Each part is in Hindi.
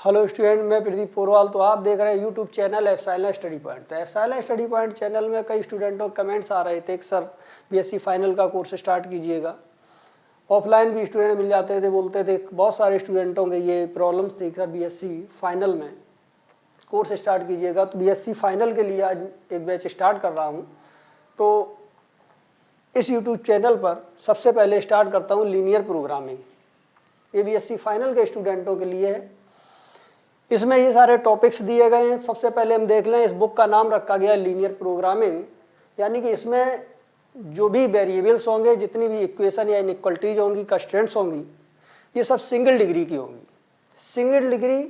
हेलो स्टूडेंट, मैं प्रदीप पोरवाल। तो आप देख रहे हैं YouTube channel epsilon study point. तो एफसाइलन स्टडी पॉइंट चैनल में कई स्टूडेंटों के कमेंट्स आ रहे थे कि सर बीएससी फाइनल का कोर्स स्टार्ट कीजिएगा। ऑफलाइन भी स्टूडेंट मिल जाते थे, बोलते थे। बहुत सारे स्टूडेंटों के ये प्रॉब्लम्स थी कि सर बीएससी फाइनल में कोर्स स्टार्ट कीजिएगा। तो बीएससी फाइनल के लिए आज एक बैच स्टार्ट कर रहा हूँ। तो इस यूट्यूब चैनल पर सबसे पहले स्टार्ट करता हूँ लीनियर प्रोग्रामिंग। ये बीएससी फाइनल के स्टूडेंटों के लिए है। इसमें ये सारे टॉपिक्स दिए गए हैं। सबसे पहले हम देख लें, इस बुक का नाम रखा गया है लीनियर प्रोग्रामिंग, यानी कि इसमें जो भी वेरिएबल्स होंगे, जितनी भी इक्वेशन या इनइक्वलिटीज होंगी, कंस्ट्रेंट्स होंगी, ये सब सिंगल डिग्री की होंगी। सिंगल डिग्री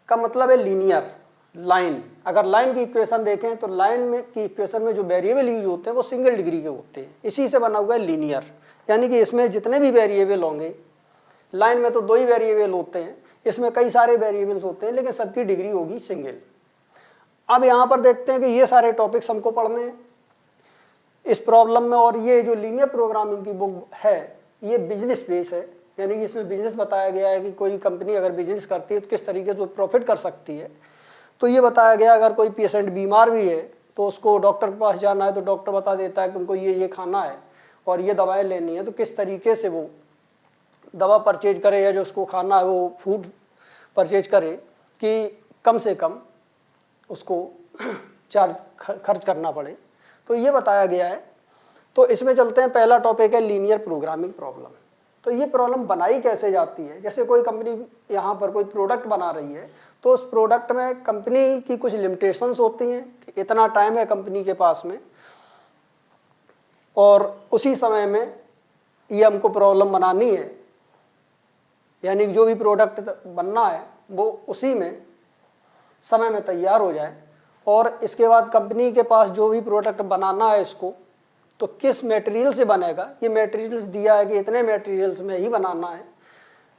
का मतलब है लीनियर लाइन। अगर लाइन की इक्वेशन देखें तो लाइन में की इक्वेशन में जो वेरिएबल यूज होते हैं वो सिंगल डिग्री के होते हैं। इसी से बना हुआ है लीनियर, यानी कि इसमें जितने भी वेरिएबल होंगे, लाइन में तो 2 ही वेरिएबल होते हैं, इसमें कई सारे वेरिएबल्स होते हैं, लेकिन सबकी डिग्री होगी सिंगल। अब यहाँ पर देखते हैं कि ये सारे टॉपिक्स हमको पढ़ने हैं इस प्रॉब्लम में। और ये जो लीनियर प्रोग्रामिंग की बुक है ये बिजनेस बेस है, यानी कि इसमें बिजनेस बताया गया है कि कोई कंपनी अगर बिजनेस करती है तो किस तरीके से वो प्रॉफिट कर सकती है। तो ये बताया गया अगर कोई पेशेंट बीमार भी है तो उसको डॉक्टर के पास जाना है तो डॉक्टर बता देता है कि तुमको ये खाना है और ये दवाएं लेनी है, तो किस तरीके से वो दवा परचेज करे या जो उसको खाना है वो फूड परचेज करे कि कम से कम उसको चार्ज खर्च करना पड़े। तो ये बताया गया है। तो इसमें चलते हैं। पहला टॉपिक है लीनियर प्रोग्रामिंग प्रॉब्लम। तो ये प्रॉब्लम बनाई कैसे जाती है? जैसे कोई कंपनी यहाँ पर कोई प्रोडक्ट बना रही है तो उस प्रोडक्ट में कंपनी की कुछ लिमिटेशंस होती हैं कि इतना टाइम है कंपनी के पास में और उसी समय में ये हमको प्रॉब्लम बनानी है, यानी जो भी प्रोडक्ट बनना है वो उसी में समय में तैयार हो जाए। और इसके बाद कंपनी के पास जो भी प्रोडक्ट बनाना है इसको तो किस मटेरियल से बनेगा, ये मटेरियल्स दिया है कि इतने मटेरियल्स में ही बनाना है।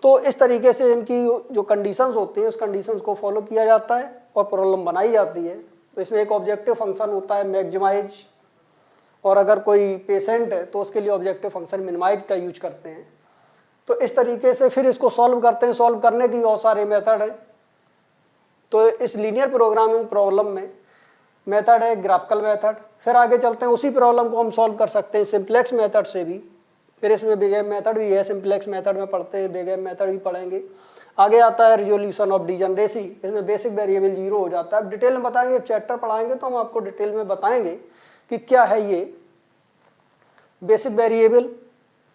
तो इस तरीके से इनकी जो कंडीशंस होती हैं उस कंडीशंस को फॉलो किया जाता है और प्रॉब्लम बनाई जाती है। तो इसमें एक ऑब्जेक्टिव फंक्शन होता है मैक्सिमाइज, और अगर कोई पेशेंट है तो उसके लिए ऑब्जेक्टिव फंक्शन मिनिमाइज का यूज करते हैं। तो इस तरीके से फिर इसको सॉल्व करते हैं। सॉल्व करने की बहुत सारे मेथड है। तो इस लीनियर प्रोग्रामिंग प्रॉब्लम में मेथड है ग्राफिकल मेथड। फिर आगे चलते हैं, उसी प्रॉब्लम को हम सॉल्व कर सकते हैं सिंप्लेक्स मेथड से भी। फिर इसमें बिग एम मेथड भी है, सिंप्लेक्स मेथड में पढ़ते हैं, बिग एम मेथड भी पढ़ेंगे। आगे आता है रिजोल्यूशन ऑफ डिजनरेसी। इसमें बेसिक वेरिएबल 0 हो जाता है। अब डिटेल में बताएंगे, चैप्टर पढ़ाएंगे तो हम आपको डिटेल में बताएंगे कि क्या है ये बेसिक वेरिएबल।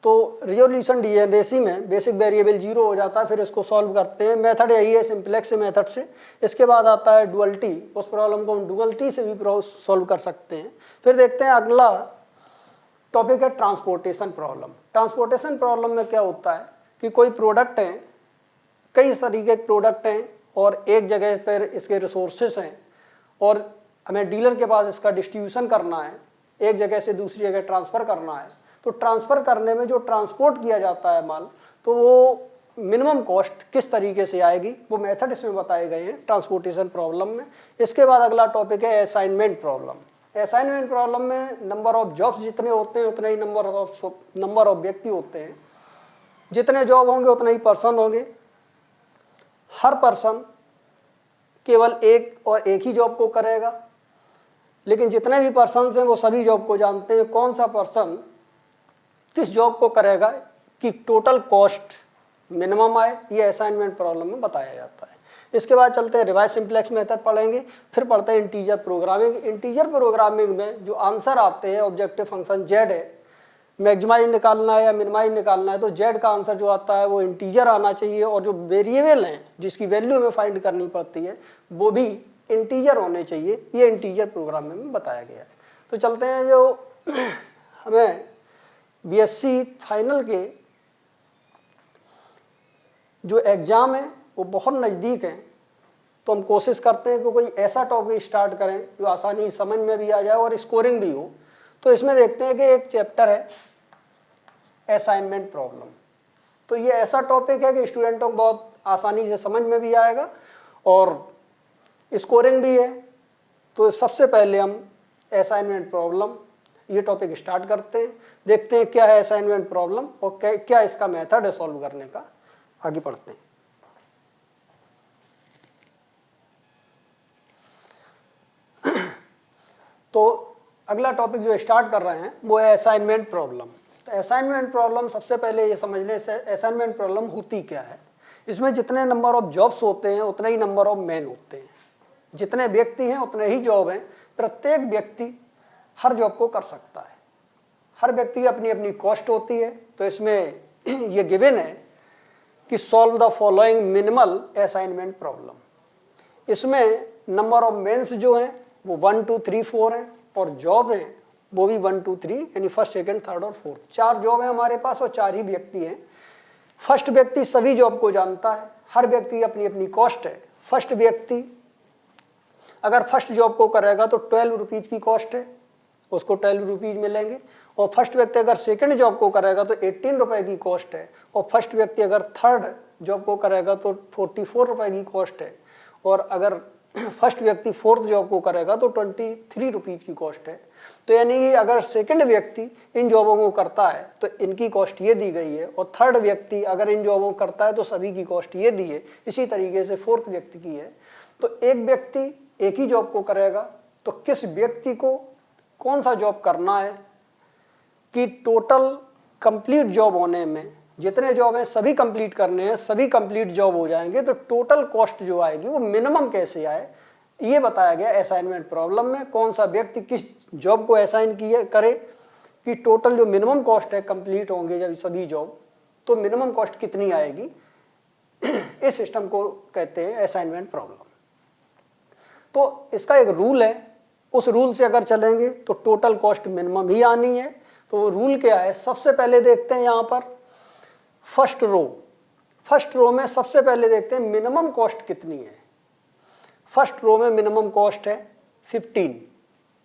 तो रिजोल्यूशन डिजनरेसी में बेसिक वेरिएबल 0 हो जाता है। फिर इसको सॉल्व करते हैं। मेथड यही है सिंप्लेक्स मेथड से। इसके बाद आता है डुअलिटी। उस प्रॉब्लम को हम डुअलिटी से भी सॉल्व कर सकते हैं। फिर देखते हैं अगला टॉपिक है ट्रांसपोर्टेशन प्रॉब्लम। ट्रांसपोर्टेशन प्रॉब्लम में क्या होता है कि कोई प्रोडक्ट है, कई तरीके के प्रोडक्ट हैं और एक जगह पर इसके रिसोर्सेस हैं और हमें डीलर के पास इसका डिस्ट्रीब्यूशन करना है, एक जगह से दूसरी जगह ट्रांसफ़र करना है। तो ट्रांसफ़र करने में जो ट्रांसपोर्ट किया जाता है माल, तो वो मिनिमम कॉस्ट किस तरीके से आएगी वो मेथड इसमें बताए गए हैं ट्रांसपोर्टेशन प्रॉब्लम में। इसके बाद अगला टॉपिक है असाइनमेंट प्रॉब्लम। असाइनमेंट प्रॉब्लम में नंबर ऑफ जॉब्स जितने होते हैं उतने ही नंबर ऑफ व्यक्ति होते हैं। जितने जॉब होंगे उतने ही पर्सन होंगे। हर पर्सन केवल एक ही जॉब को करेगा, लेकिन जितने भी पर्सन हैं वो सभी जॉब को जानते हैं। कौन सा पर्सन किस जॉब को करेगा कि टोटल कॉस्ट मिनिमम आए, ये असाइनमेंट प्रॉब्लम में बताया जाता है। इसके बाद चलते हैं रिवाइज सिंप्लेक्स मेथड पढ़ेंगे। फिर पढ़ते हैं इंटीजर प्रोग्रामिंग। इंटीजर प्रोग्रामिंग में जो आंसर आते हैं, ऑब्जेक्टिव फंक्शन जेड है, मैक्सिमाइज निकालना है या मिनिमाइज निकालना है, तो जेड का आंसर जो आता है वो इंटीजर आना चाहिए। और जो वेरिएबल हैं जिसकी वैल्यू हमें फाइंड करनी पड़ती है वो भी इंटीजर होने चाहिए। ये इंटीजर प्रोग्रामिंग में बताया गया है। तो चलते हैं, जो हमें बीएससी फाइनल के जो एग्ज़ाम है वो बहुत नज़दीक है, तो हम कोशिश करते हैं कि कोई ऐसा टॉपिक स्टार्ट करें जो आसानी समझ में भी आ जाए और स्कोरिंग भी हो। तो इसमें देखते हैं कि एक चैप्टर है असाइनमेंट प्रॉब्लम। तो ये ऐसा टॉपिक है कि स्टूडेंटों को बहुत आसानी से समझ में भी आएगा और स्कोरिंग भी है। तो सबसे पहले हम असाइनमेंट प्रॉब्लम ये टॉपिक स्टार्ट करते हैं, देखते हैं क्या है असाइनमेंट प्रॉब्लम और क्या इसका मेथड है सॉल्व करने का। आगे पढ़ते हैं। तो अगला टॉपिक जो स्टार्ट कर रहे हैं वो है असाइनमेंट प्रॉब्लम। तो असाइनमेंट प्रॉब्लम सबसे पहले ये समझ लें असाइनमेंट प्रॉब्लम होती क्या है। इसमें जितने नंबर ऑफ जॉब्स होते हैं उतने ही नंबर ऑफ मैन होते हैं, जितने व्यक्ति हैं उतने ही जॉब हैं। प्रत्येक व्यक्ति हर जॉब को कर सकता है, हर व्यक्ति की अपनी अपनी कॉस्ट होती है। तो इसमें ये गिवन है कि solve the following minimal assignment problem. इसमें नंबर ऑफ मेंस जो हैं वो 1 2 3 4 हैं और जॉब हैं वो भी 1 2 3 यानी फर्स्ट सेकंड थर्ड और फोर्थ। 4 जॉब है हमारे पास और 4 ही व्यक्ति हैं। फर्स्ट व्यक्ति सभी जॉब को जानता है, हर व्यक्ति अपनी अपनी कॉस्ट है। फर्स्ट व्यक्ति अगर फर्स्ट जॉब को करेगा तो 12 रुपीज़ की कॉस्ट है, उसको 12 रुपीज़ मिलेंगे। और फर्स्ट व्यक्ति अगर सेकंड जॉब को करेगा तो 18 रुपए की कॉस्ट है। और फर्स्ट व्यक्ति अगर थर्ड जॉब को करेगा तो 44 रुपए की कॉस्ट है। और अगर फर्स्ट व्यक्ति फोर्थ जॉब को करेगा तो 23 रुपीज़ की कॉस्ट है। तो यानी कि अगर सेकंड व्यक्ति इन जॉबों को करता है तो इनकी कॉस्ट ये दी गई है, और थर्ड व्यक्ति अगर इन जॉबों को करता है तो सभी की कॉस्ट ये दी है। इसी तरीके से फोर्थ व्यक्ति की है। तो एक व्यक्ति एक ही जॉब को करेगा तो किस व्यक्ति को कौन सा जॉब करना है कि टोटल कंप्लीट जॉब होने में जितने जॉब हैं सभी कंप्लीट करने हैं, सभी कंप्लीट जॉब हो जाएंगे तो टोटल कॉस्ट जो आएगी वो मिनिमम कैसे आए ये बताया गया असाइनमेंट प्रॉब्लम में। कौन सा व्यक्ति किस जॉब को असाइन किए करे कि टोटल जो मिनिमम कॉस्ट है कंप्लीट होंगे जब सभी जॉब तो मिनिमम कॉस्ट कितनी आएगी। इस सिस्टम को कहते हैं असाइनमेंट प्रॉब्लम। तो इसका एक रूल है, उस रूल से अगर चलेंगे तो टोटल कॉस्ट मिनिमम ही आनी है। तो वो रूल क्या है, सबसे पहले देखते हैं यहाँ पर फर्स्ट रो में सबसे पहले देखते हैं मिनिमम कॉस्ट कितनी है। फर्स्ट रो में मिनिमम कॉस्ट है 15।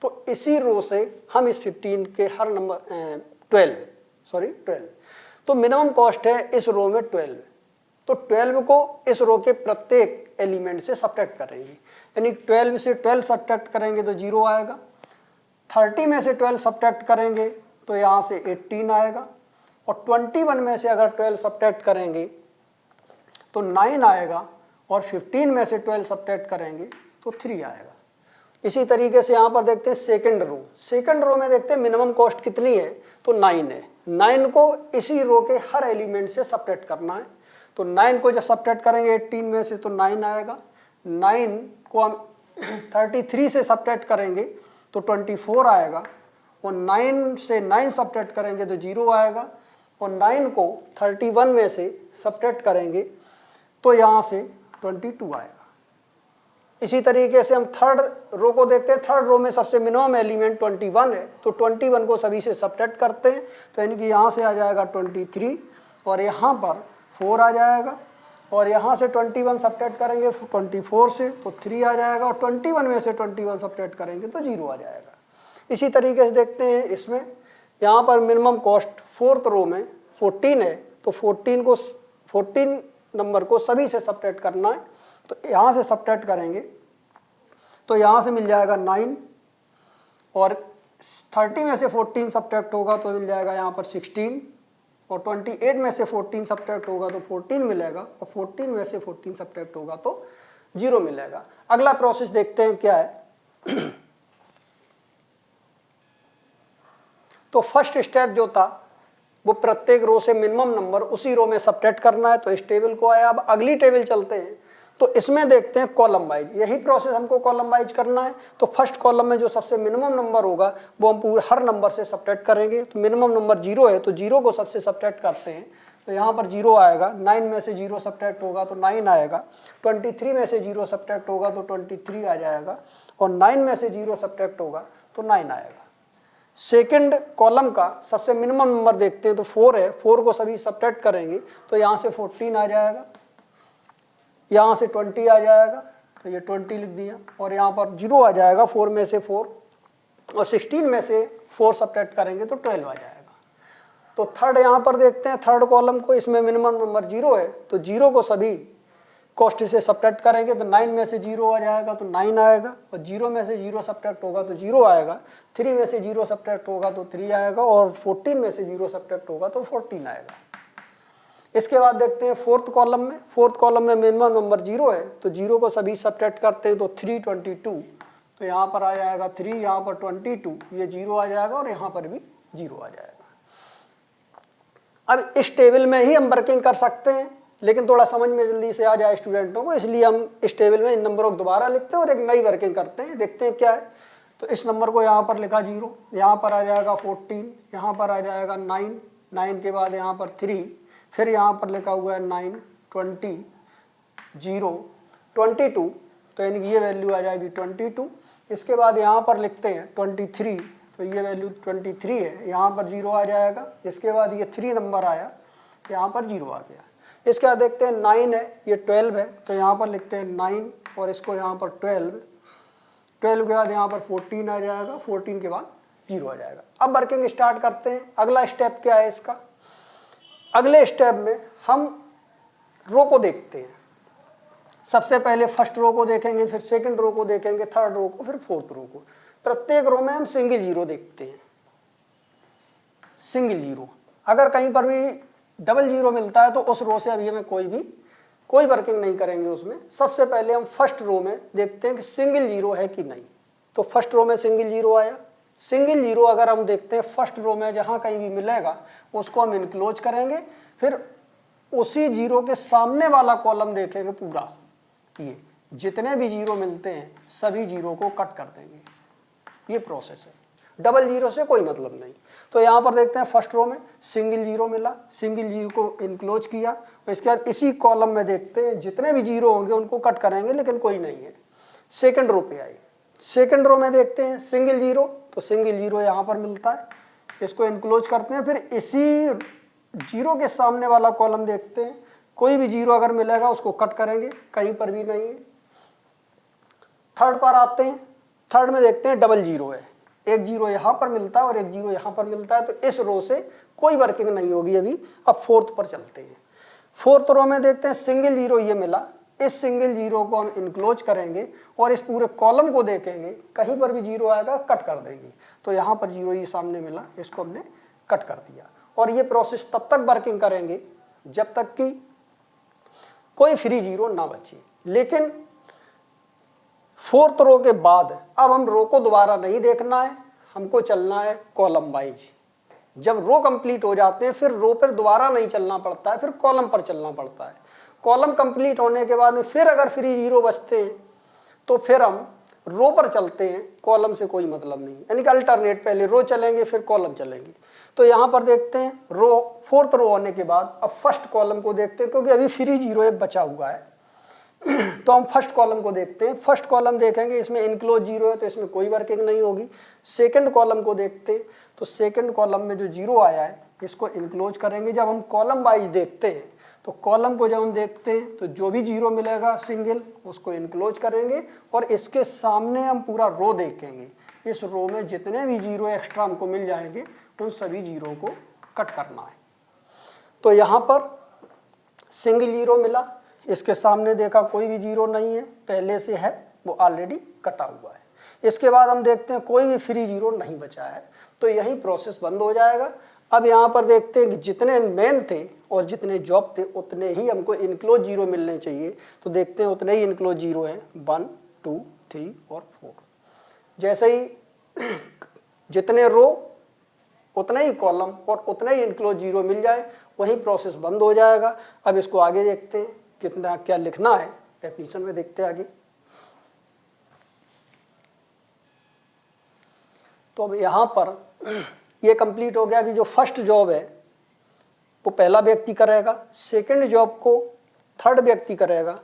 तो इसी रो से हम इस 15 के हर नंबर 12 तो मिनिमम कॉस्ट है इस रो में 12। तो 12 को इस रो के प्रत्येक एलिमेंट से सब्ट्रैक्ट करेंगे, यानी 12 से 12 सब्ट्रैक्ट करेंगे तो 0 आएगा। 30 में से 12 सब्ट्रैक्ट करेंगे तो यहाँ से 18 आएगा। और 21 में से अगर 12 सब्ट्रैक्ट करेंगे तो 9 आएगा। और 15 में से 12 सब्ट्रैक्ट करेंगे तो 3 आएगा। इसी तरीके से यहाँ पर देखते हैं सेकंड रो में देखते हैं मिनिमम कॉस्ट कितनी है तो 9 है। 9 को इसी रो के हर एलिमेंट से सब्ट्रैक्ट करना है। तो 9 को जब सब्ट्रैक्ट करेंगे 18 में से तो 9 आएगा। 9 को हम 33 से सब्ट्रैक्ट करेंगे तो 24 आएगा। और 9 से 9 सब्ट्रैक्ट करेंगे तो 0 आएगा। और 9 को 31 में से सब्ट्रैक्ट करेंगे तो यहाँ से 22 आएगा। इसी तरीके से हम थर्ड रो को देखते हैं। थर्ड रो में सबसे मिनिमम एलिमेंट 21 है। तो 21 को सभी से सब्ट्रैक्ट करते हैं तो यानी कि यहाँ से आ जाएगा 23 और यहाँ पर 4 आ जाएगा। और यहाँ से 21 सब्ट्रैक्ट करेंगे 24 से तो 3 आ जाएगा। और 21 में से 21 सब्ट्रैक्ट करेंगे तो 0 आ जाएगा। इसी तरीके से देखते हैं इसमें यहाँ पर मिनिमम कॉस्ट फोर्थ रो में 14 है। तो 14 नंबर को सभी से सब्ट्रैक्ट करना है। तो यहाँ से सब्ट्रैक्ट करेंगे तो यहाँ से मिल जाएगा 9। और 30 में से 14 सब्ट्रैक्ट होगा तो मिल जाएगा यहाँ पर 16। और 28 में से 14 सब्ट्रैक्ट होगा तो 14 मिलेगा। और 14 में से 14 सब्ट्रैक्ट होगा तो 0 मिलेगा। अगला प्रोसेस देखते हैं क्या है। तो फर्स्ट स्टेप जो था वो प्रत्येक रो से मिनिमम नंबर उसी रो में सब्ट्रैक्ट करना है। तो इस टेबल को आया। अब अगली टेबल चलते हैं तो इसमें देखते हैं कॉलम वाइज। यही प्रोसेस हमको कॉलम वाइज करना है। तो फर्स्ट कॉलम में जो सबसे मिनिमम नंबर होगा वो हम पूरे हर नंबर से सब्ट्रैक्ट करेंगे। तो मिनिमम नंबर 0 है तो 0 को सबसे सब्ट्रैक्ट करते हैं तो यहाँ पर 0 आएगा। 9 में से 0 सब्ट्रैक्ट होगा तो 9 आएगा। 23 में से 0 सब्ट्रैक्ट होगा तो 23 आ जाएगा। और 9 में से 0 सब्ट्रैक्ट होगा तो 9 आएगा। सेकंड कॉलम का सबसे मिनिमम नंबर देखते हैं तो 4 है। 4 को सभी सब्ट्रैक्ट करेंगे तो यहाँ से 14 आ जाएगा। यहाँ से 20 आ जाएगा तो ये 20 लिख दिया। और यहाँ पर 0 आ जाएगा। 4 में से 4 और 16 में से 4 सब्ट्रैक्ट करेंगे तो 12 आ जाएगा। तो थर्ड यहाँ पर देखते हैं थर्ड कॉलम को। इसमें मिनिमम नंबर 0 है तो 0 को सभी कॉस्ट से सब्ट्रैक्ट करेंगे तो 9 में से 0 आ जाएगा तो 9 आएगा। और 0 में से 0 सब्ट्रैक्ट होगा तो 0 आएगा। 3 में से 0 सब्ट्रैक्ट होगा तो 3 आएगा। और 14 में से 0 सब्ट्रैक्ट होगा तो 14 आएगा। इसके बाद देखते हैं फोर्थ कॉलम में मिनिमम नंबर 0 है तो 0 को सभी सब्ट्रैक्ट करते हैं तो 3 22 तो यहाँ पर आ जाएगा 3, यहाँ पर 22, ये 0 आ जाएगा और यहाँ पर भी 0 आ जाएगा। अब इस टेबल में ही हम वर्किंग कर सकते हैं, लेकिन थोड़ा समझ में जल्दी से आ जाए स्टूडेंटों को, इसलिए हम इस टेबल में इन नंबरों को दोबारा लिखते हैं और एक नई वर्किंग करते हैं, देखते हैं क्या है। तो इस नंबर को यहाँ पर लिखा 0, यहाँ पर आ जाएगा 14, यहाँ पर आ जाएगा 9, 9 के बाद यहाँ पर 3, फिर यहाँ पर लिखा हुआ है 9, 20, 0, 22, तो यानी कि ये वैल्यू आ जाएगी 22। इसके बाद यहाँ पर लिखते हैं 23, तो ये वैल्यू 23 है, यहाँ पर 0 आ जाएगा। इसके बाद ये 3 नंबर आया, यहाँ पर 0 आ गया। इसके बाद देखते हैं 9 है, ये 12 है, तो यहाँ पर लिखते हैं 9 और इसको यहाँ पर 12, 12 के बाद यहाँ पर 14 आ जाएगा, 14 के बाद 0 आ जाएगा। अब वर्किंग स्टार्ट करते हैं। अगला स्टेप क्या है इसका? अगले स्टेप में हम रो को देखते हैं। सबसे पहले फर्स्ट रो को देखेंगे, फिर सेकंड रो को देखेंगे, थर्ड रो को, फिर फोर्थ रो को। प्रत्येक रो में हम सिंगल जीरो देखते हैं, सिंगल जीरो। अगर कहीं पर भी डबल जीरो मिलता है तो उस रो से अभी हमें कोई वर्किंग नहीं करेंगे उसमें। सबसे पहले हम फर्स्ट रो में देखते हैं कि सिंगल जीरो है कि नहीं। तो फर्स्ट रो में सिंगल जीरो आया। सिंगल जीरो अगर हम देखते हैं फर्स्ट रो में जहां कहीं भी मिलेगा उसको हम इनक्लोज करेंगे, फिर उसी जीरो के सामने वाला कॉलम देखेंगे पूरा, ये जितने भी जीरो मिलते हैं सभी जीरो को कट कर देंगे। ये प्रोसेस है, डबल जीरो से कोई मतलब नहीं। तो यहाँ पर देखते हैं फर्स्ट रो में सिंगल जीरो मिला, सिंगल जीरो को इनक्लोज किया। तो इसके बाद इसी कॉलम में देखते हैं जितने भी जीरो होंगे उनको कट करेंगे, लेकिन कोई नहीं है। सेकंड रो पे आए, सेकंड रो में देखते हैं सिंगल जीरो, तो सिंगल जीरो यहाँ पर मिलता है, इसको इनक्लोज करते हैं। फिर इसी जीरो के सामने वाला कॉलम देखते हैं, कोई भी जीरो अगर मिलेगा उसको कट करेंगे, कहीं पर भी नहीं है। थर्ड पर आते हैं, थर्ड में देखते हैं डबल जीरो है, एक जीरो यहाँ पर मिलता है और एक जीरो यहाँ पर मिलता है, तो इस रो से कोई वर्किंग नहीं होगी अभी। अब फोर्थ पर चलते हैं। फोर्थ रो में देखते हैं सिंगल जीरो ये मिला, इस सिंगल जीरो को हम इनक्लोज करेंगे और इस पूरे कॉलम को देखेंगे, कहीं पर भी जीरो आएगा कट कर देंगे। तो यहाँ पर जीरो ये सामने मिला, इसको हमने कट कर दिया। और ये प्रोसेस तब तक वर्किंग करेंगे जब तक कि कोई फ्री जीरो ना बचे। लेकिन फोर्थ रो के बाद अब हम रो को दोबारा नहीं देखना है, हमको चलना है कॉलम वाइज। जब रो कंप्लीट हो जाते हैं फिर रो पर दोबारा नहीं चलना पड़ता है, फिर कॉलम पर चलना पड़ता है। कॉलम कंप्लीट होने के बाद में फिर अगर फ्री जीरो बचते हैं तो फिर हम रो पर चलते हैं, कॉलम से कोई मतलब नहीं। यानी कि अल्टरनेट, पहले रो चलेंगे फिर कॉलम चलेंगे। तो यहाँ पर देखते हैं रो, फोर्थ रो होने के बाद अब फर्स्ट कॉलम को देखते हैं, क्योंकि अभी फ्री जीरो एक बचा हुआ है। तो हम फर्स्ट कॉलम को देखते हैं। फर्स्ट कॉलम देखेंगे, इसमें इनक्लोज जीरो है तो इसमें कोई वर्किंग नहीं होगी। सेकंड कॉलम को देखते हैं, तो सेकंड कॉलम में जो जीरो आया है इसको इनक्लोज करेंगे। जब हम कॉलम वाइज देखते हैं तो कॉलम को जब हम देखते हैं तो जो भी जीरो मिलेगा सिंगल उसको इनक्लोज करेंगे और इसके सामने हम पूरा रो देखेंगे। इस रो में जितने भी जीरो एक्स्ट्रा हमको मिल जाएंगे उन सभी जीरो को कट करना है। तो यहाँ पर सिंगल जीरो मिला, इसके सामने देखा कोई भी जीरो नहीं है, पहले से है वो ऑलरेडी कटा हुआ है। इसके बाद हम देखते हैं कोई भी फ्री जीरो नहीं बचा है, तो यही प्रोसेस बंद हो जाएगा। अब यहाँ पर देखते हैं कि जितने मेन थे और जितने जॉब थे उतने ही हमको इनक्लोज जीरो मिलने चाहिए। तो देखते हैं उतने ही इनक्लोज जीरो हैं, 1, 2, 3 और 4। जैसे ही जितने रो उतने ही कॉलम और उतने ही इनक्लोज जीरो मिल जाए वही प्रोसेस बंद हो जाएगा। अब इसको आगे देखते हैं कितना क्या लिखना है, डेफिनेशन में देखते हैं आगे। तो अब यहाँ पर ये कंप्लीट हो गया कि जो फर्स्ट जॉब है वो पहला व्यक्ति करेगा, सेकंड जॉब को थर्ड व्यक्ति करेगा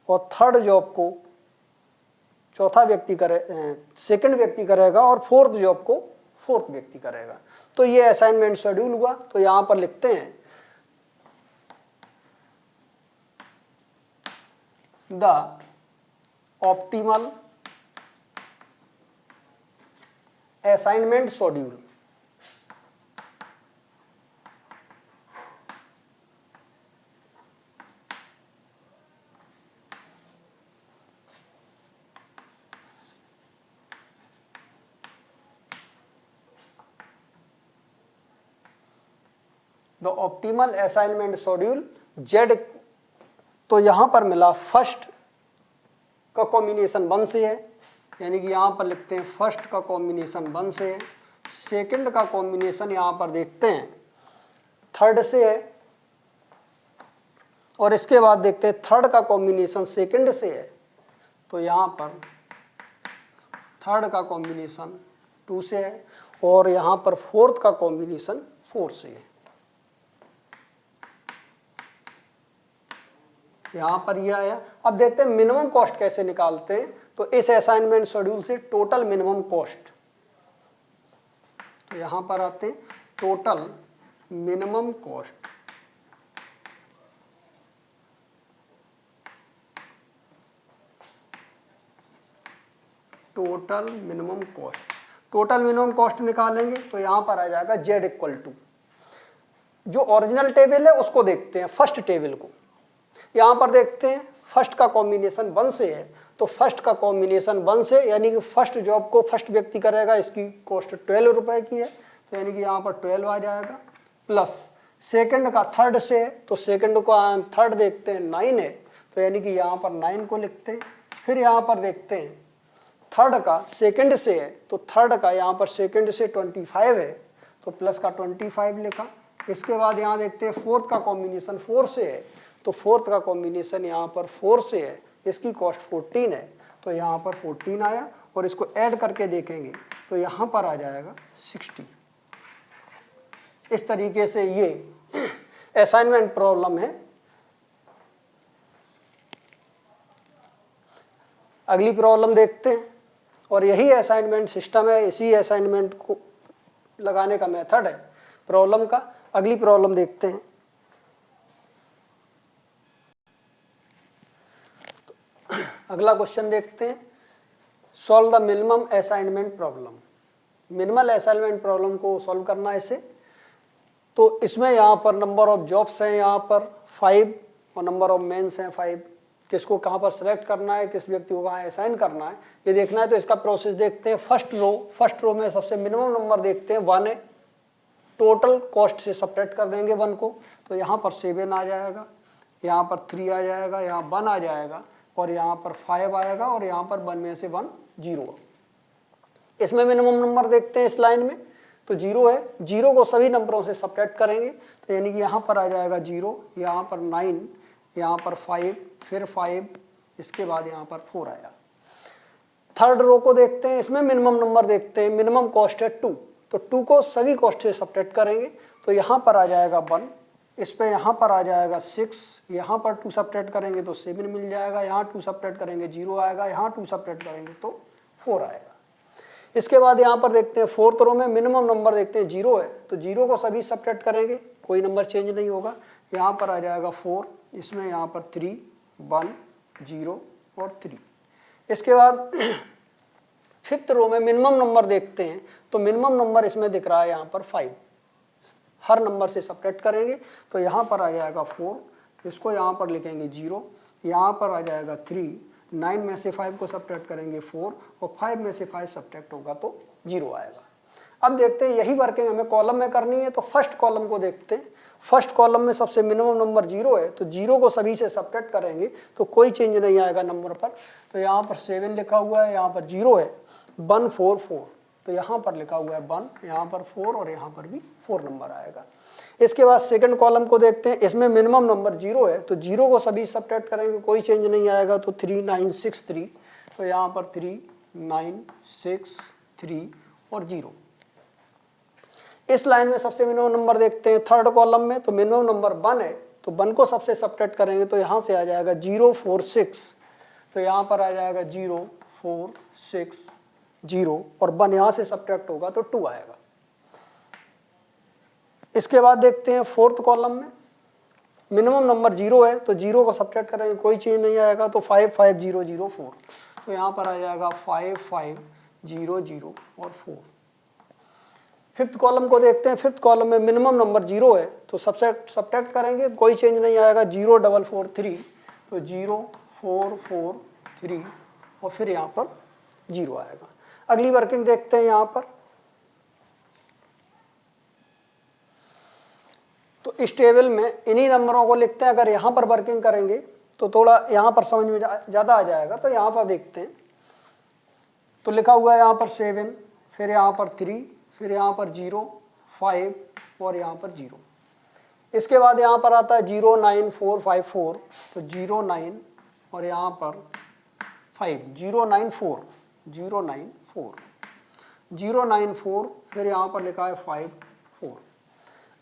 और थर्ड जॉब को चौथा व्यक्ति सेकंड व्यक्ति करेगा और फोर्थ जॉब को फोर्थ व्यक्ति करेगा। तो ये असाइनमेंट शेड्यूल हुआ। तो यहाँ पर लिखते हैं the optimal assignment schedule. The optimal assignment schedule Z. तो यहां पर मिला फर्स्ट का कॉम्बिनेशन 1 से है, यानी कि यहाँ पर लिखते हैं फर्स्ट का कॉम्बिनेशन 1 से है, सेकंड का कॉम्बिनेशन यहाँ पर देखते हैं थर्ड से है, और इसके बाद देखते हैं थर्ड का कॉम्बिनेशन सेकंड से है, तो यहाँ पर थर्ड का कॉम्बिनेशन 2 से है, और यहाँ पर फोर्थ का कॉम्बिनेशन 4 से है। यहाँ पर यह आया। अब देखते हैं मिनिमम कॉस्ट कैसे निकालते हैं। तो इस असाइनमेंट शेड्यूल से टोटल मिनिमम कॉस्ट, तो यहाँ पर आते हैं total minimum cost, total minimum cost, total minimum cost निकालेंगे तो यहाँ पर आ जाएगा Z इक्वल टू, जो ओरिजिनल टेबल है उसको देखते हैं, फर्स्ट टेबल को। यहाँ पर देखते हैं फर्स्ट का कॉम्बिनेशन 1 से है, तो फर्स्ट का कॉम्बिनेशन 1 से यानी कि फर्स्ट जॉब को फर्स्ट व्यक्ति करेगा, इसकी कॉस्ट 12 रुपए की है, तो यानी कि यहाँ पर 12 आ जाएगा, प्लस सेकंड का थर्ड से है, तो सेकंड को हम थर्ड देखते हैं 9 है, तो यानी कि यहाँ पर 9 को लिखते हैं। फिर यहाँ पर देखते हैं थर्ड का सेकंड से है, तो थर्ड का यहाँ पर सेकंड से 25 है, तो प्लस का 25 लिखा। इसके बाद यहाँ देखते हैं फोर्थ का कॉम्बिनेशन 4 से है, तो फोर्थ का कॉम्बिनेशन यहाँ पर 4 से है, इसकी कॉस्ट 14 है, तो यहाँ पर 14 आया, और इसको ऐड करके देखेंगे तो यहाँ पर आ जाएगा 60। इस तरीके से ये असाइनमेंट प्रॉब्लम है। अगली प्रॉब्लम देखते हैं, और यही असाइनमेंट सिस्टम है, इसी असाइनमेंट को लगाने का मेथड है प्रॉब्लम का। अगली प्रॉब्लम देखते हैं। तो अगला क्वेश्चन देखते हैं, solve the minimum assignment problem. Minimal assignment problem को सॉल्व करना है इसे। तो इसमें यहाँ पर नंबर ऑफ जॉब्स हैं यहाँ पर 5, और नंबर ऑफ मेंस हैं 5। किसको कहाँ पर सेलेक्ट करना है, किस व्यक्ति को कहाँ असाइन करना है, ये देखना है। तो इसका प्रोसेस देखते हैं। फर्स्ट रो में सबसे मिनिमम नंबर देखते हैं 1 है, टोटल कॉस्ट से सब्ट्रैक्ट कर देंगे 1 को, तो यहाँ पर 7 आ जाएगा, यहाँ पर 3 आ जाएगा, यहाँ 1 आ जाएगा, और यहाँ पर 5 आएगा, और यहाँ पर 1 में से 1 0। इसमें मिनिमम नंबर देखते हैं इस लाइन में, तो 0 है। 0 को सभी नंबरों से सब्ट्रैक्ट करेंगे, तो यानी कि यहाँ पर आ जाएगा 0, यहाँ पर 9, यहाँ पर 5, फिर 5, इसके बाद यहाँ पर 4 आया। थर्ड रो को देखते हैं, इसमें मिनिमम नंबर देखते हैं। मिनिमम कॉस्ट है 2, तो 2 को सभी कॉस्ट से सब्ट्रैक्ट करेंगे, तो यहाँ पर आ जाएगा 1, इस पे यहाँ पर आ जाएगा 6, यहाँ पर 2 सब्ट्रैक्ट करेंगे तो 7 मिल जाएगा, यहाँ 2 सब्ट्रैक्ट करेंगे 0 आएगा, यहाँ 2 सब्ट्रैक्ट करेंगे तो 4 आएगा। इसके बाद यहाँ पर देखते हैं फोर्थ रो में मिनिमम नंबर देखते हैं 0 है, तो 0 को सभी सब्ट्रैक्ट करेंगे, कोई नंबर चेंज नहीं होगा। यहाँ पर आ जाएगा 4, इसमें यहाँ पर 3, 1, 0 और 3। इसके बाद फिफ्थ रो में मिनिमम नंबर देखते हैं, तो मिनिमम नंबर इसमें दिख रहा है यहाँ पर 5, हर नंबर से सब्ट्रैक्ट करेंगे, तो यहाँ पर आ जाएगा 4, इसको यहाँ पर लिखेंगे 0, यहाँ पर आ जाएगा 3, 9 में से 5 को सब्ट्रैक्ट करेंगे 4, और 5 में से 5 सब्ट्रैक्ट होगा तो 0 आएगा। अब देखते हैं यही वर्किंग हमें कॉलम में करनी है, तो फर्स्ट कॉलम को देखते हैं। फर्स्ट कॉलम में सबसे मिनिमम नंबर 0 है, तो 0 को सभी से सब्ट्रैक्ट करेंगे तो कोई चेंज नहीं आएगा नंबर पर। तो यहाँ पर 7 लिखा हुआ है, यहाँ पर 0 है, 1 4 4, तो यहाँ पर लिखा हुआ है 1, यहाँ पर 4, और यहाँ पर भी 4 नंबर आएगा। इसके बाद सेकंड कॉलम को देखते हैं, इसमें मिनिमम नंबर 0 है, तो 0 को सभी सब्ट्रैक्ट करेंगे, कोई चेंज नहीं आएगा, तो 3 9 6 3, तो यहाँ पर 3 9 6 3 और 0। इस लाइन में सबसे मिनिमम नंबर देखते हैं थर्ड कॉलम में, तो मिनिमम नंबर 1 है, तो 1 को सबसे सब्ट्रैक्ट करेंगे, तो यहाँ से आ जाएगा 0 4 6, तो यहाँ पर आ जाएगा 0 4 6 0, और 1 यहाँ से सब्ट्रैक्ट होगा तो 2 आएगा। इसके बाद देखते हैं फोर्थ कॉलम में मिनिमम नंबर 0 है, तो 0 को सब्ट्रैक्ट करेंगे, कोई चेंज नहीं आएगा, तो 5 5 0 0 4, तो यहाँ पर आ जाएगा 5 5 0 0 और 4। फिफ्थ कॉलम को देखते हैं, फिफ्थ कॉलम में मिनिमम नंबर 0 है, तो सबसे सब्ट्रैक्ट करेंगे, कोई चेंज नहीं आएगा, 0 4 4 3, तो 0 4 4 3, और फिर यहाँ पर 0 आएगा। अगली वर्किंग देखते हैं यहाँ पर, तो इस टेबल में इन्हीं नंबरों को लिखते हैं। अगर यहाँ पर वर्किंग करेंगे तो थोड़ा यहाँ पर समझ में ज़्यादा आ जाएगा, तो यहाँ पर देखते हैं तो लिखा हुआ है यहाँ पर 7, फिर यहाँ पर 3, फिर यहाँ पर 0, 5 और यहाँ पर 0। इसके बाद यहाँ पर आता है 09454, तो 09 और यहाँ पर 5, 094, 094, फिर यहाँ पर लिखा है 5, 4।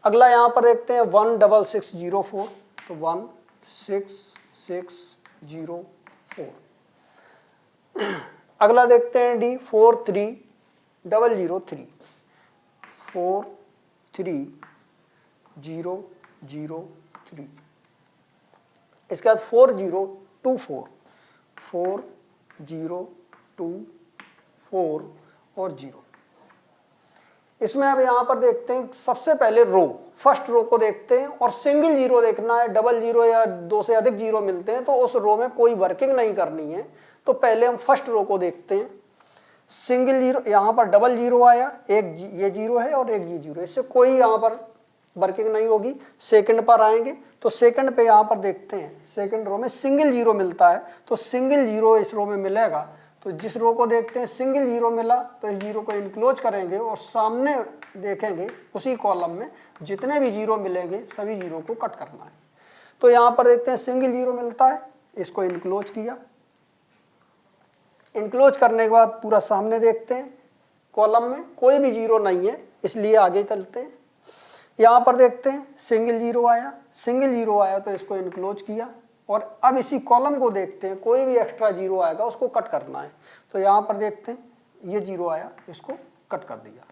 अगला यहाँ पर देखते हैं 16604, तो 16604। अगला देखते हैं डी 43003, 43003। इसके बाद 4024, 4024 और 0। इसमें अब यहाँ पर देखते हैं सबसे पहले रो, फर्स्ट रो को देखते हैं और सिंगल जीरो देखना है। डबल जीरो या दो से अधिक जीरो मिलते हैं तो उस रो में कोई वर्किंग नहीं करनी है। तो पहले हम फर्स्ट रो को देखते हैं। सिंगल जीरो, यहाँ पर डबल जीरो आया, एक ये जीरो है और एक ये जीरो, इससे कोई यहाँ पर वर्किंग नहीं होगी। सेकंड पर आएंगे तो सेकंड पे यहाँ पर देखते हैं सेकंड रो में सिंगल जीरो मिलता है, तो सिंगल जीरो इस रो में मिलेगा। तो जिस रो को देखते हैं सिंगल जीरो मिला तो इस जीरो को इनक्लोज करेंगे और सामने देखेंगे उसी कॉलम में जितने भी जीरो मिलेंगे सभी जीरो को कट करना है। तो यहाँ पर देखते हैं सिंगल जीरो मिलता है, इसको इनक्लोज किया। इनक्लोज करने के बाद पूरा सामने देखते हैं, कॉलम में कोई भी जीरो नहीं है, इसलिए आगे चलते हैं। यहाँ पर देखते हैं सिंगल जीरो आया, सिंगल जीरो आया तो इसको इनक्लोज किया और अब इसी कॉलम को देखते हैं, कोई भी एक्स्ट्रा जीरो आएगा उसको कट करना है। तो यहाँ पर देखते हैं ये जीरो आया, इसको कट कर दिया।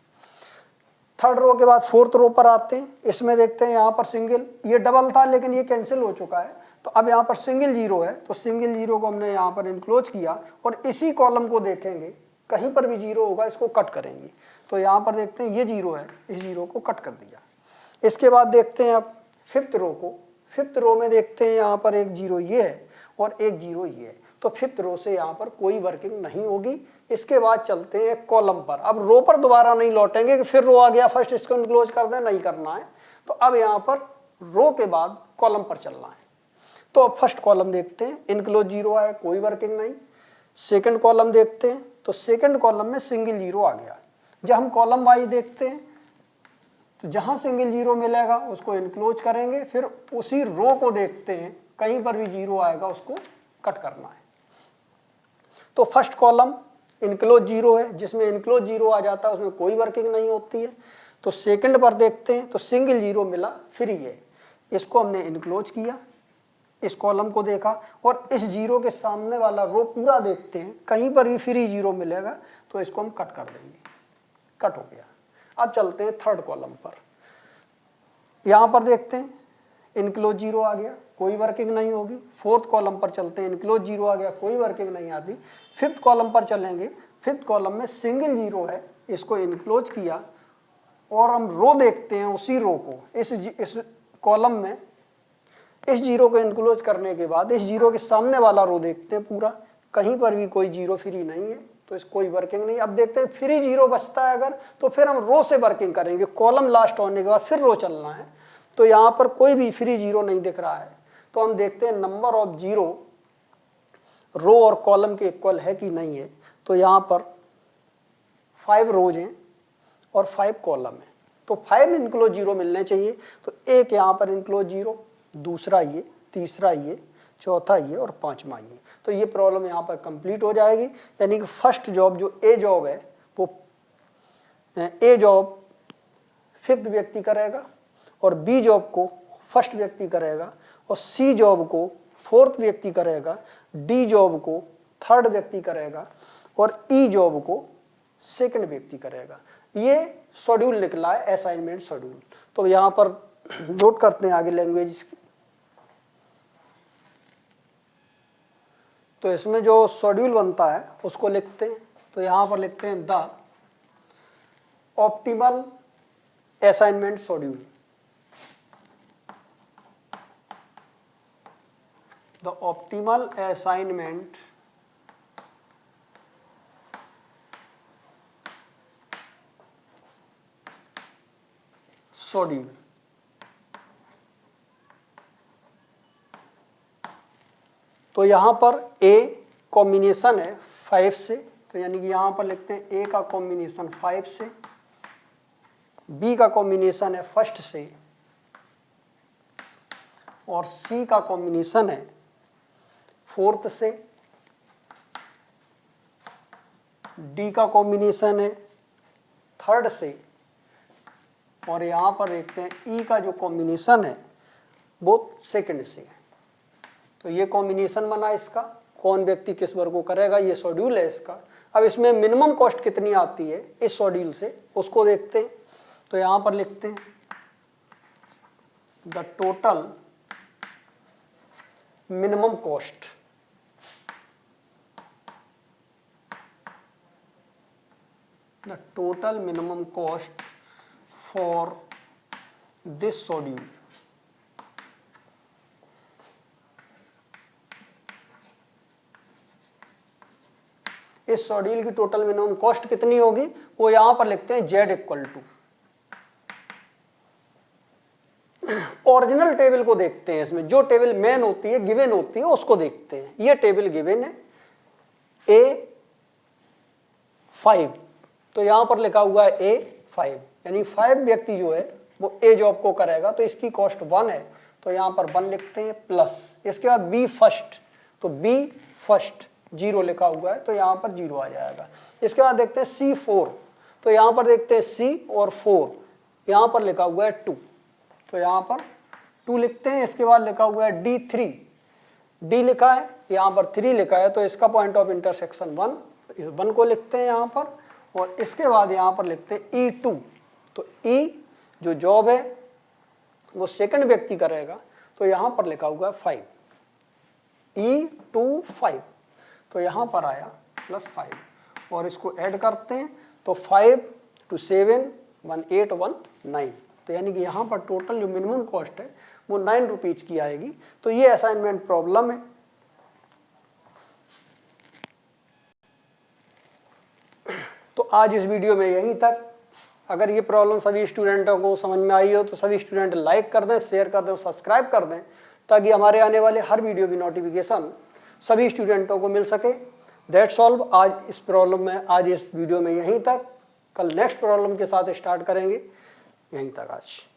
थर्ड रो के बाद फोर्थ रो पर आते हैं। इसमें देखते हैं यहाँ पर सिंगल, ये डबल था लेकिन ये कैंसिल हो चुका है, तो अब यहाँ पर सिंगल जीरो है, तो सिंगल जीरो को हमने यहाँ पर इनक्लोज किया और इसी कॉलम को देखेंगे, कहीं पर भी जीरो होगा इसको कट करेंगे। तो यहाँ पर देखते हैं ये जीरो है, इस जीरो को कट कर दिया। इसके बाद देखते हैं अब फिफ्थ रो को। फिफ्थ रो में देखते हैं यहाँ पर एक जीरो ये है और एक जीरो ये है, तो फिफ्थ रो से यहाँ पर कोई वर्किंग नहीं होगी। इसके बाद चलते हैं कॉलम पर। अब रो पर दोबारा नहीं लौटेंगे कि फिर रो आ गया फर्स्ट इसको इनक्लोज कर दें, नहीं करना है। तो अब यहाँ पर रो के बाद कॉलम पर चलना है। तो अब फर्स्ट कॉलम देखते हैं, इनक्लोज जीरो आया, कोई वर्किंग नहीं। सेकंड कॉलम देखते हैं तो सेकंड कॉलम में सिंगल जीरो आ गया। जब हम कॉलम वाइज देखते हैं तो जहां सिंगल जीरो मिलेगा उसको इनक्लोज करेंगे, फिर उसी रो को देखते हैं, कहीं पर भी जीरो आएगा उसको कट करना है। तो फर्स्ट कॉलम इनक्लोज जीरो है, जिसमें इनक्लोज जीरो आ जाता है उसमें कोई वर्किंग नहीं होती है। तो सेकंड पर देखते हैं तो सिंगल जीरो मिला, फ्री है, इसको हमने इनक्लोज किया, इस कॉलम को देखा और इस जीरो के सामने वाला रो पूरा देखते हैं, कहीं पर भी फ्री जीरो मिलेगा तो इसको हम कट कर देंगे। कट हो गया। अब चलते हैं थर्ड कॉलम पर। यहां पर देखते हैं इनक्लोज जीरो आ गया, कोई वर्किंग नहीं होगी। फोर्थ कॉलम पर चलते हैं, इनक्लोज जीरो आ गया, कोई वर्किंग नहीं आती। फिफ्थ कॉलम पर चलेंगे, फिफ्थ कॉलम में सिंगल जीरो है, इसको इनक्लोज किया और हम रो देखते हैं, उसी रो को इस कॉलम में इस जीरो को इनक्लोज करने के बाद इस जीरो के सामने वाला रो देखते हैं पूरा, कहीं पर भी कोई जीरो फ्री नहीं है, तो इस कोई वर्किंग नहीं। अब देखते हैं फ्री जीरो बचता है अगर, तो फिर हम रो से वर्किंग करेंगे। कॉलम लास्ट होने के बाद फिर रो चलना है। तो यहाँ पर कोई भी फ्री जीरो नहीं दिख रहा है, तो हम देखते हैं नंबर ऑफ जीरो रो और कॉलम के इक्वल है कि नहीं है। तो यहाँ पर 5 रोज हैं और 5 कॉलम है, तो 5 इनक्लोज जीरो मिलने चाहिए। तो एक यहाँ पर इनक्लोज जीरो, दूसरा ये, तीसरा ये, चौथा ये और पांचवा ये। तो ये प्रॉब्लम यहाँ पर कंप्लीट हो जाएगी। यानी कि फर्स्ट जॉब जो ए जॉब है वो ए जॉब फिफ्थ व्यक्ति करेगा और बी जॉब को फर्स्ट व्यक्ति करेगा और सी जॉब को फोर्थ व्यक्ति करेगा, डी जॉब को थर्ड व्यक्ति करेगा और ई जॉब को सेकंड व्यक्ति करेगा। ये शेड्यूल निकला है, असाइनमेंट शेड्यूल। तो यहाँ पर नोट करते हैं आगे लैंग्वेज। तो इसमें जो शेड्यूल बनता है उसको लिखते हैं। तो यहाँ पर लिखते हैं the optimal assignment schedule. The optimal assignment schedule. तो यहाँ पर ए कॉम्बिनेशन है 5 से, तो यानी कि यहाँ पर लिखते हैं ए का कॉम्बिनेशन 5 से, बी का कॉम्बिनेशन है फर्स्ट से, और सी का कॉम्बिनेशन है फोर्थ से, डी का कॉम्बिनेशन है थर्ड से, और यहाँ पर देखते हैं ई का जो कॉम्बिनेशन है वो सेकंड से। तो ये कॉम्बिनेशन बना इसका, कौन व्यक्ति किस वर्ग को करेगा, ये शेड्यूल है इसका। अब इसमें मिनिमम कॉस्ट कितनी आती है इस शेड्यूल से, उसको देखते हैं। तो यहाँ पर लिखते हैं the total minimum cost, the total minimum cost for this schedule. इस शेड्यूल की टोटल मिनिमम कॉस्ट कितनी होगी, वो यहां पर लिखते हैं z equal to, original table को देखते हैं। इसमें जो टेबल मेन होती है, गिवन होती है, उसको देखते हैं। ये टेबल गिवन है A5, तो यहां पर लिखा हुआ है A5, यानी 5 व्यक्ति जो है वो A जॉब को करेगा, तो इसकी कॉस्ट 1 है, तो यहां पर 1 लिखते हैं प्लस। इसके बाद B फर्स्ट, तो B फर्स्ट 0 लिखा हुआ है, तो यहाँ पर 0 आ जाएगा। इसके बाद देखते हैं C4, तो यहाँ पर देखते हैं C और 4, यहाँ पर लिखा हुआ है 2, तो यहाँ पर 2 लिखते हैं। इसके बाद लिखा हुआ है D3, D लिखा है, यहाँ पर 3 लिखा है, तो इसका पॉइंट ऑफ इंटरसेक्शन 1, इस 1 को लिखते हैं यहाँ पर। और इसके बाद यहाँ पर लिखते हैं E2, तो E जो जॉब है वो सेकंड व्यक्ति करेगा, तो यहाँ पर लिखा हुआ है 5, E2 5, तो यहाँ पर आया +5, और इसको ऐड करते हैं तो 5 to 7 1819, तो यानी कि यहाँ पर टोटल जो मिनिमम कॉस्ट है वो 9 रुपीज की आएगी। तो ये असाइनमेंट प्रॉब्लम है। तो आज इस वीडियो में यहीं तक। अगर ये प्रॉब्लम सभी स्टूडेंटों को समझ में आई हो तो सभी स्टूडेंट लाइक कर दें, शेयर कर दें, सब्सक्राइब कर दें, ताकि हमारे आने वाले हर वीडियो की नोटिफिकेशन सभी स्टूडेंटों को मिल सके। दैट्स ऑल आज इस प्रॉब्लम में, आज इस वीडियो में यहीं तक। कल नेक्स्ट प्रॉब्लम के साथ स्टार्ट करेंगे। यहीं तक आज।